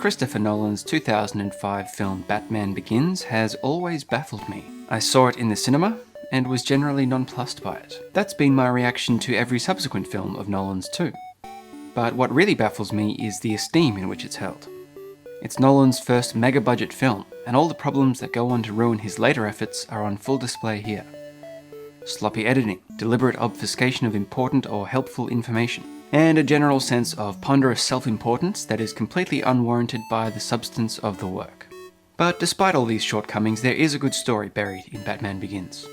Christopher Nolan's 2005 film Batman Begins has always baffled me. I saw it in the cinema and was generally nonplussed by it. That's been my reaction to every subsequent film of Nolan's too. But what really baffles me is the esteem in which it's held. It's Nolan's first mega-budget film, and all the problems that go on to ruin his later efforts are on full display here. Sloppy editing, deliberate obfuscation of important or helpful information, and a general sense of ponderous self-importance that is completely unwarranted by the substance of the work. But despite all these shortcomings, there is a good story buried in Batman Begins.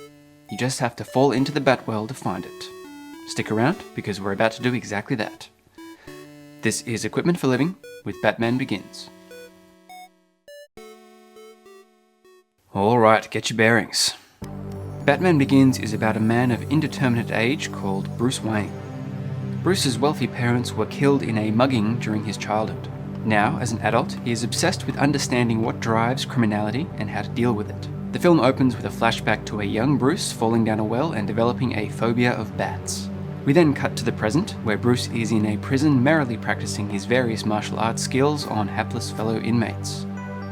You just have to fall into the Batwell to find it. Stick around, because we're about to do exactly that. This is Equipment for Living with Batman Begins. Alright, get your bearings. Batman Begins is about a man of indeterminate age called Bruce Wayne. Bruce's wealthy parents were killed in a mugging during his childhood. Now, as an adult, he is obsessed with understanding what drives criminality and how to deal with it. The film opens with a flashback to a young Bruce falling down a well and developing a phobia of bats. We then cut to the present, where Bruce is in a prison merrily practicing his various martial arts skills on hapless fellow inmates.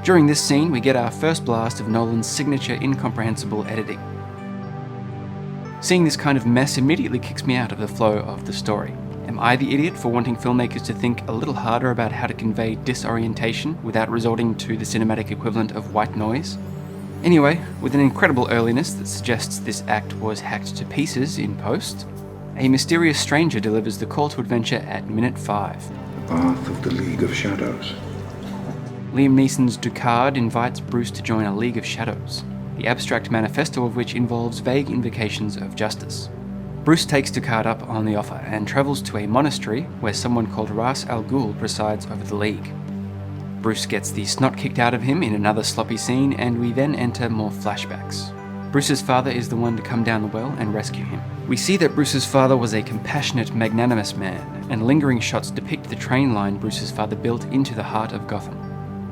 During this scene, we get our first blast of Nolan's signature incomprehensible editing. Seeing this kind of mess immediately kicks me out of the flow of the story. Am I the idiot for wanting filmmakers to think a little harder about how to convey disorientation without resorting to the cinematic equivalent of white noise? Anyway, with an incredible earliness that suggests this act was hacked to pieces in post, a mysterious stranger delivers the call to adventure at minute 5. The path of the League of Shadows. Liam Neeson's Ducard invites Bruce to join a League of Shadows, the abstract manifesto of which involves vague invocations of justice. Bruce takes Ducard up on the offer and travels to a monastery where someone called Ra's al Ghul presides over the League. Bruce gets the snot kicked out of him in another sloppy scene, and we then enter more flashbacks. Bruce's father is the one to come down the well and rescue him. We see that Bruce's father was a compassionate, magnanimous man, and lingering shots depict the train line Bruce's father built into the heart of Gotham.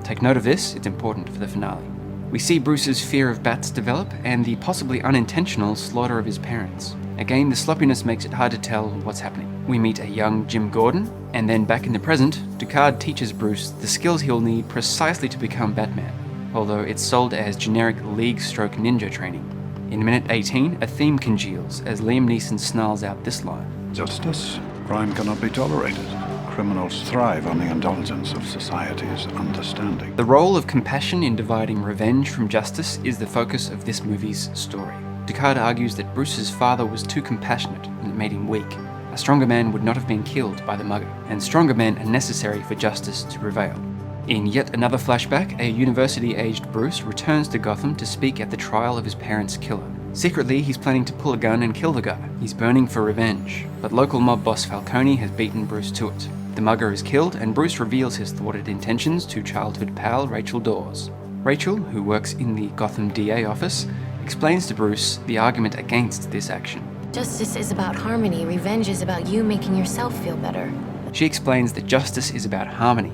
Take note of this, it's important for the finale. We see Bruce's fear of bats develop, and the possibly unintentional slaughter of his parents. Again, the sloppiness makes it hard to tell what's happening. We meet a young Jim Gordon, and then back in the present, Ducard teaches Bruce the skills he'll need precisely to become Batman, although it's sold as generic League/Ninja training. In minute 18, a theme congeals as Liam Neeson snarls out this line. Justice. Crime cannot be tolerated. Criminals thrive on the indulgence of society's understanding. The role of compassion in dividing revenge from justice is the focus of this movie's story. Ducard argues that Bruce's father was too compassionate and it made him weak. A stronger man would not have been killed by the mugger, and stronger men are necessary for justice to prevail. In yet another flashback, a university-aged Bruce returns to Gotham to speak at the trial of his parents' killer. Secretly, he's planning to pull a gun and kill the guy. He's burning for revenge, but local mob boss Falcone has beaten Bruce to it. The mugger is killed, and Bruce reveals his thwarted intentions to childhood pal Rachel Dawes. Rachel, who works in the Gotham DA office, explains to Bruce the argument against this action. Justice is about harmony, revenge is about you making yourself feel better. She explains that justice is about harmony,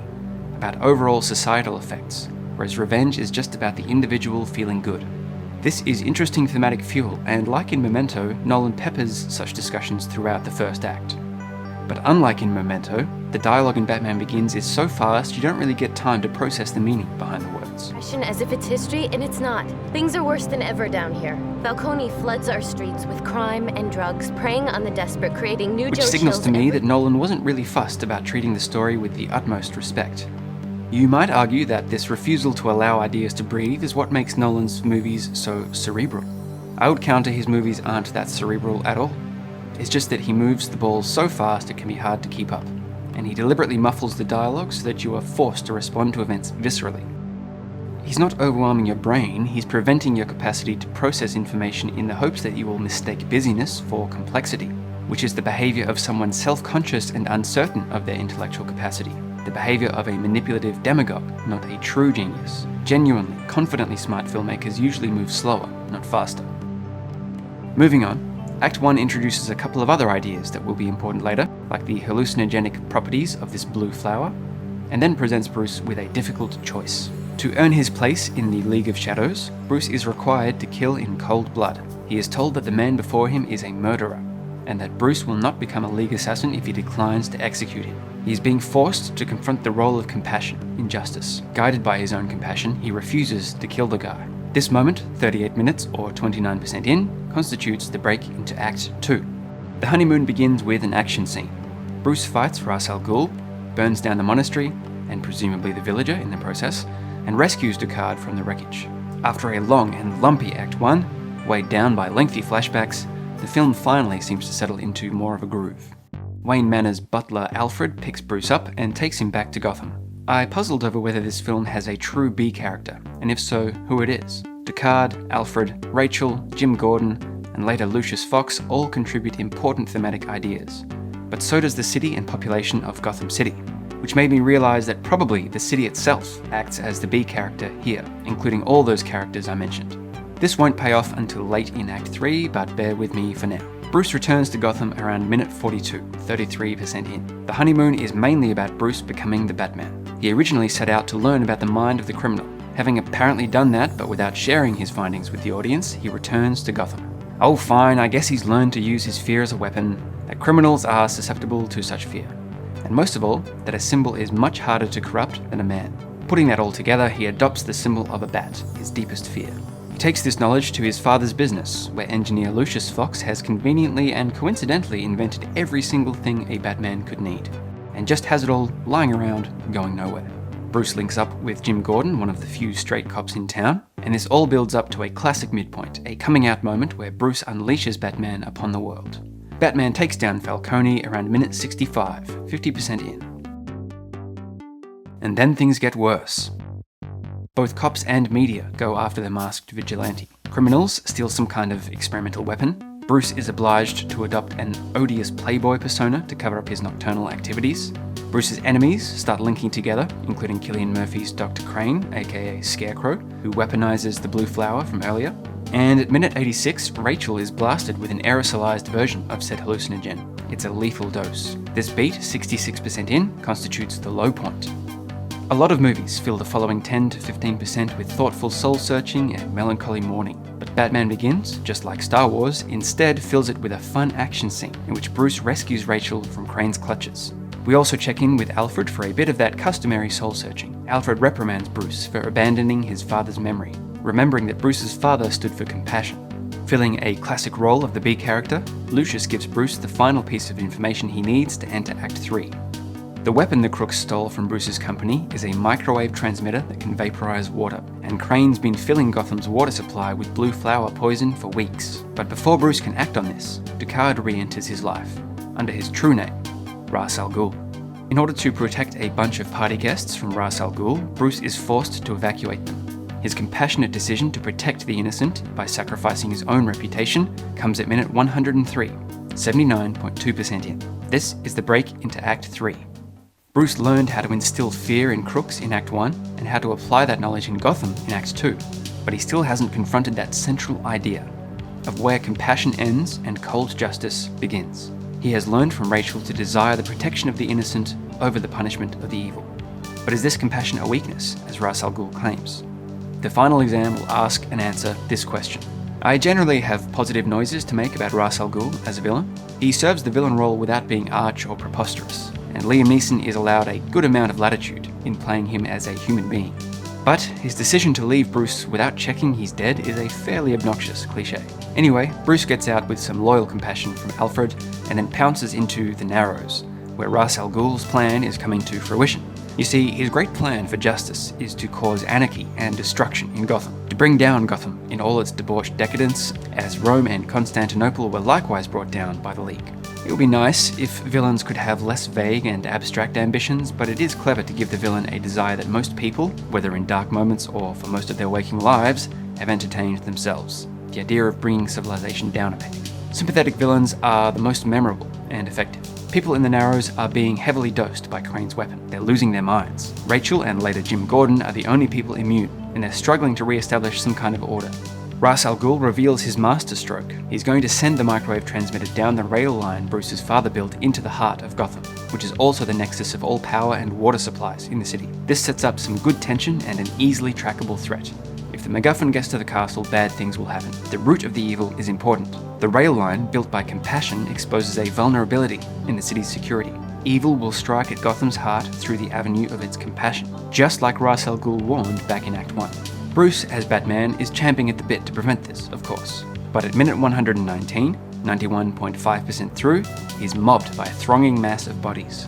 about overall societal effects, whereas revenge is just about the individual feeling good. This is interesting thematic fuel, and like in Memento, Nolan peppers such discussions throughout the first act. But unlike in Memento, the dialogue in Batman Begins is so fast you don't really get time to process the meaning behind the words. As if it's history, and it's not. Things are worse than ever down here. Falcone floods our streets with crime and drugs, preying on the desperate, creating new Which signals to me that Nolan wasn't really fussed about treating the story with the utmost respect. You might argue that this refusal to allow ideas to breathe is what makes Nolan's movies so cerebral. I would counter his movies aren't that cerebral at all. It's just that he moves the ball so fast it can be hard to keep up, and he deliberately muffles the dialogue so that you are forced to respond to events viscerally. He's not overwhelming your brain, he's preventing your capacity to process information in the hopes that you will mistake busyness for complexity, which is the behavior of someone self-conscious and uncertain of their intellectual capacity. The behavior of a manipulative demagogue, not a true genius. Genuinely, confidently smart filmmakers usually move slower, not faster. Moving on, Act 1 introduces a couple of other ideas that will be important later, like the hallucinogenic properties of this blue flower, and then presents Bruce with a difficult choice. To earn his place in the League of Shadows, Bruce is required to kill in cold blood. He is told that the man before him is a murderer. and that Bruce will not become a League assassin if he declines to execute him. He is being forced to confront the role of compassion in justice. Guided by his own compassion, he refuses to kill the guy. This moment, 38 minutes or 29% in, constitutes the break into Act 2. The honeymoon begins with an action scene. Bruce fights Ra's al Ghul, burns down the monastery, and presumably the villager in the process, and rescues Ducard from the wreckage. After a long and lumpy Act 1, weighed down by lengthy flashbacks, the film finally seems to settle into more of a groove. Wayne Manor's butler Alfred picks Bruce up and takes him back to Gotham. I puzzled over whether this film has a true B character, and if so, who it is. Ducard, Alfred, Rachel, Jim Gordon, and later Lucius Fox all contribute important thematic ideas. But so does the city and population of Gotham City, which made me realise that probably the city itself acts as the B character here, including all those characters I mentioned. This won't pay off until late in Act 3, but bear with me for now. Bruce returns to Gotham around minute 42, 33% in. The honeymoon is mainly about Bruce becoming the Batman. He originally set out to learn about the mind of the criminal. Having apparently done that, but without sharing his findings with the audience, he returns to Gotham. Oh fine, I guess he's learned to use his fear as a weapon, that criminals are susceptible to such fear. And most of all, that a symbol is much harder to corrupt than a man. Putting that all together, he adopts the symbol of a bat, his deepest fear. He takes this knowledge to his father's business, where engineer Lucius Fox has conveniently and coincidentally invented every single thing a Batman could need, and just has it all lying around, going nowhere. Bruce links up with Jim Gordon, one of the few straight cops in town, and this all builds up to a classic midpoint, a coming out moment where Bruce unleashes Batman upon the world. Batman takes down Falcone around minute 65, 50% in. And then things get worse. Both cops and media go after the masked vigilante. Criminals steal some kind of experimental weapon. Bruce is obliged to adopt an odious playboy persona to cover up his nocturnal activities. Bruce's enemies start linking together, including Cillian Murphy's Dr. Crane, aka Scarecrow, who weaponizes the blue flower from earlier. And at minute 86, Rachel is blasted with an aerosolized version of said hallucinogen. It's a lethal dose. This beat, 66% in, constitutes the low point. A lot of movies fill the following 10 to 15% with thoughtful soul-searching and melancholy mourning, but Batman Begins, just like Star Wars, instead fills it with a fun action scene in which Bruce rescues Rachel from Crane's clutches. We also check in with Alfred for a bit of that customary soul-searching. Alfred reprimands Bruce for abandoning his father's memory, remembering that Bruce's father stood for compassion. Filling a classic role of the B character, Lucius gives Bruce the final piece of information he needs to enter Act 3. The weapon the crooks stole from Bruce's company is a microwave transmitter that can vaporize water, and Crane's been filling Gotham's water supply with blue flower poison for weeks. But before Bruce can act on this, Ducard re-enters his life, under his true name, Ra's al Ghul. In order to protect a bunch of party guests from Ra's al Ghul, Bruce is forced to evacuate them. His compassionate decision to protect the innocent by sacrificing his own reputation comes at minute 103, 79.2% in. This is the break into Act 3. Bruce learned how to instill fear in crooks in Act 1 and how to apply that knowledge in Gotham in Act 2, but he still hasn't confronted that central idea of where compassion ends and cold justice begins. He has learned from Rachel to desire the protection of the innocent over the punishment of the evil. But is this compassion a weakness, as Ra's al Ghul claims? The final exam will ask and answer this question. I generally have positive noises to make about Ra's al Ghul as a villain. He serves the villain role without being arch or preposterous, and Liam Neeson is allowed a good amount of latitude in playing him as a human being. But his decision to leave Bruce without checking he's dead is a fairly obnoxious cliche. Anyway, Bruce gets out with some loyal compassion from Alfred and then pounces into the Narrows, where Ra's al Ghul's plan is coming to fruition. You see, his great plan for justice is to cause anarchy and destruction in Gotham, to bring down Gotham in all its debauched decadence, as Rome and Constantinople were likewise brought down by the League. It would be nice if villains could have less vague and abstract ambitions, but it is clever to give the villain a desire that most people, whether in dark moments or for most of their waking lives, have entertained themselves. The idea of bringing civilization down a peg. Sympathetic villains are the most memorable and effective. People in the Narrows are being heavily dosed by Crane's weapon. They're losing their minds. Rachel and later Jim Gordon are the only people immune, and they're struggling to re-establish some kind of order. Ra's al Ghul reveals his masterstroke. He's going to send the microwave transmitter down the rail line Bruce's father built into the heart of Gotham, which is also the nexus of all power and water supplies in the city. This sets up some good tension and an easily trackable threat. If the MacGuffin gets to the castle, bad things will happen. The root of the evil is important. The rail line, built by compassion, exposes a vulnerability in the city's security. Evil will strike at Gotham's heart through the avenue of its compassion, just like Ra's al Ghul warned back in Act 1. Bruce, as Batman, is champing at the bit to prevent this, of course. But at minute 119, 91.5% through, he's mobbed by a thronging mass of bodies.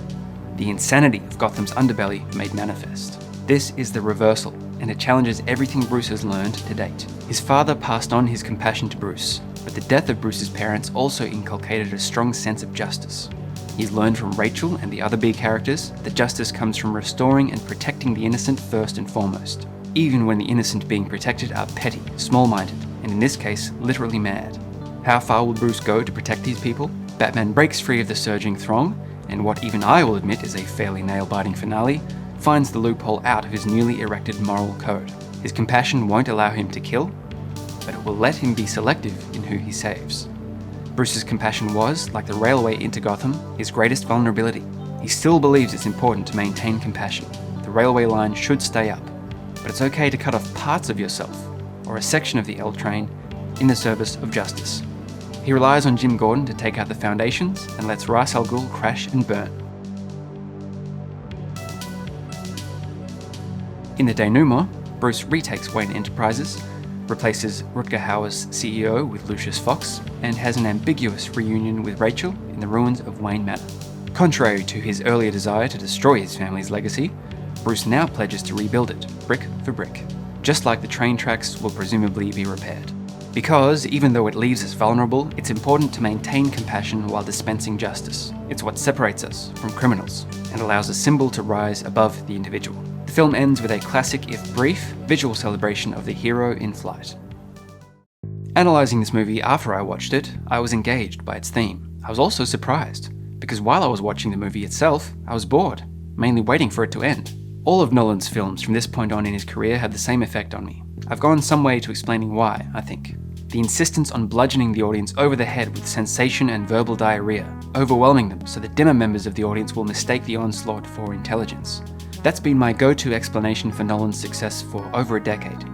The insanity of Gotham's underbelly made manifest. This is the reversal, and it challenges everything Bruce has learned to date. His father passed on his compassion to Bruce, but the death of Bruce's parents also inculcated a strong sense of justice. He's learned from Rachel and the other B characters that justice comes from restoring and protecting the innocent first and foremost, even when the innocent being protected are petty, small-minded, and in this case, literally mad. How far will Bruce go to protect these people? Batman breaks free of the surging throng, and what even I will admit is a fairly nail-biting finale, finds the loophole out of his newly erected moral code. His compassion won't allow him to kill, but it will let him be selective in who he saves. Bruce's compassion was, like the railway into Gotham, his greatest vulnerability. He still believes it's important to maintain compassion. The railway line should stay up, but it's okay to cut off parts of yourself, or a section of the L train, in the service of justice. He relies on Jim Gordon to take out the foundations and lets Ra's al Ghul crash and burn. In the denouement, Bruce retakes Wayne Enterprises, replaces Rutger Hauer's CEO with Lucius Fox, and has an ambiguous reunion with Rachel in the ruins of Wayne Manor. Contrary to his earlier desire to destroy his family's legacy, Bruce now pledges to rebuild it, brick for brick, just like the train tracks will presumably be repaired. Because, even though it leaves us vulnerable, it's important to maintain compassion while dispensing justice. It's what separates us from criminals, and allows a symbol to rise above the individual. The film ends with a classic, if brief, visual celebration of the hero in flight. Analysing this movie after I watched it, I was engaged by its theme. I was also surprised, because while I was watching the movie itself, I was bored, mainly waiting for it to end. All of Nolan's films from this point on in his career had the same effect on me. I've gone some way to explaining why, I think. The insistence on bludgeoning the audience over the head with sensation and verbal diarrhea, overwhelming them so that dimmer members of the audience will mistake the onslaught for intelligence. That's been my go-to explanation for Nolan's success for over a decade.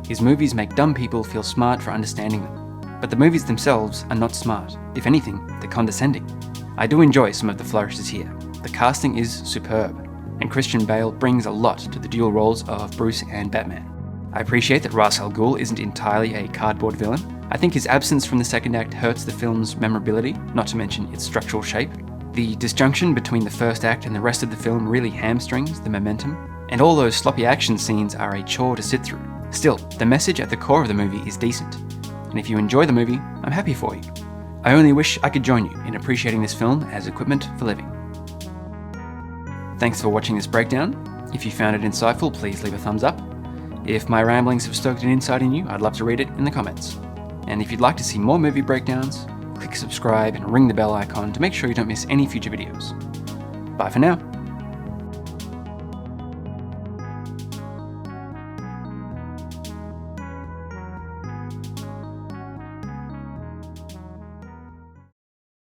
His movies make dumb people feel smart for understanding them, but the movies themselves are not smart. If anything, they're condescending. I do enjoy some of the flourishes here. The casting is superb, and Christian Bale brings a lot to the dual roles of Bruce and Batman. I appreciate that Ra's al Ghul isn't entirely a cardboard villain. I think his absence from the second act hurts the film's memorability, not to mention its structural shape. The disjunction between the first act and the rest of the film really hamstrings the momentum, and all those sloppy action scenes are a chore to sit through. Still, the message at the core of the movie is decent, and if you enjoy the movie, I'm happy for you. I only wish I could join you in appreciating this film as equipment for living. Thanks for watching this breakdown. If you found it insightful, please leave a thumbs up. If my ramblings have stoked an insight in you, I'd love to read it in the comments. And if you'd like to see more movie breakdowns, click subscribe and ring the bell icon to make sure you don't miss any future videos. Bye for now.